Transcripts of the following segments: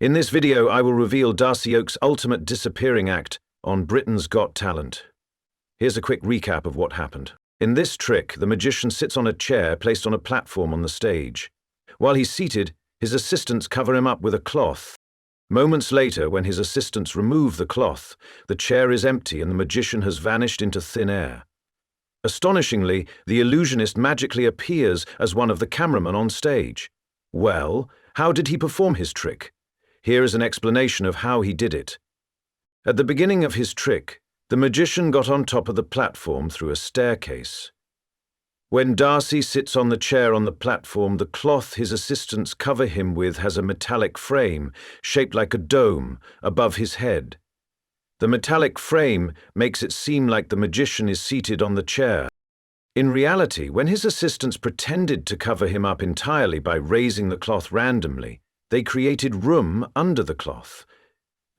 In this video, I will reveal Darcy Oakes' ultimate disappearing act on Britain's Got Talent. Here's a quick recap of what happened. In this trick, the magician sits on a chair placed on a platform on the stage. While he's seated, his assistants cover him up with a cloth. Moments later, when his assistants remove the cloth, the chair is empty and the magician has vanished into thin air. Astonishingly, the illusionist magically appears as one of the cameramen on stage. Well, how did he perform his trick? Here is an explanation of how he did it. At the beginning of his trick, the magician got on top of the platform through a staircase. When Darcy sits on the chair on the platform, the cloth his assistants cover him with has a metallic frame, shaped like a dome, above his head. The metallic frame makes it seem like the magician is seated on the chair. In reality, when his assistants pretended to cover him up entirely by raising the cloth randomly, they created room under the cloth.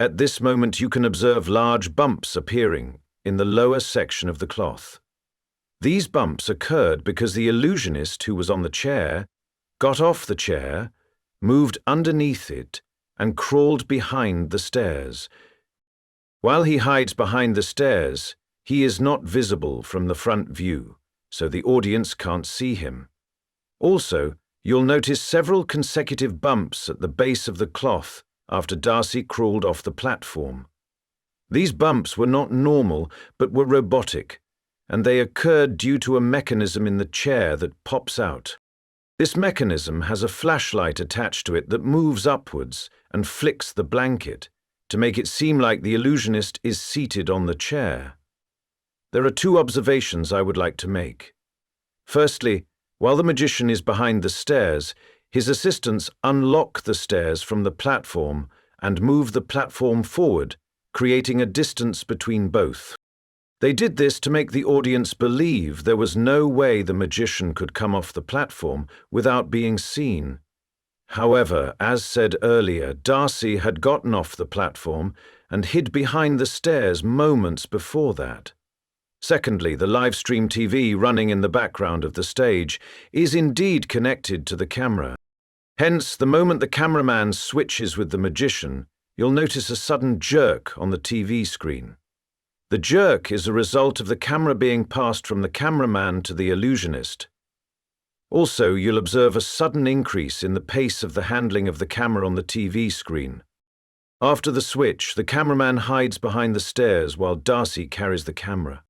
At this moment, you can observe large bumps appearing in the lower section of the cloth. These bumps occurred because the illusionist, who was on the chair, got off the chair, moved underneath it, and crawled behind the stairs. While he hides behind the stairs, he is not visible from the front view, so the audience can't see him. Also, you'll notice several consecutive bumps at the base of the cloth after Darcy crawled off the platform. These bumps were not normal, but were robotic, and they occurred due to a mechanism in the chair that pops out. This mechanism has a flashlight attached to it that moves upwards and flicks the blanket to make it seem like the illusionist is seated on the chair. There are two observations I would like to make. Firstly, while the magician is behind the stairs, his assistants unlock the stairs from the platform and move the platform forward, creating a distance between both. They did this to make the audience believe there was no way the magician could come off the platform without being seen. However, as said earlier, Darcy had gotten off the platform and hid behind the stairs moments before that. Secondly, the live-stream TV running in the background of the stage is indeed connected to the camera. Hence, the moment the cameraman switches with the magician, you'll notice a sudden jerk on the TV screen. The jerk is a result of the camera being passed from the cameraman to the illusionist. Also, you'll observe a sudden increase in the pace of the handling of the camera on the TV screen. After the switch, the cameraman hides behind the stairs while Darcy carries the camera.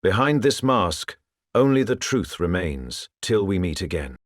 Behind this mask, only the truth remains till we meet again.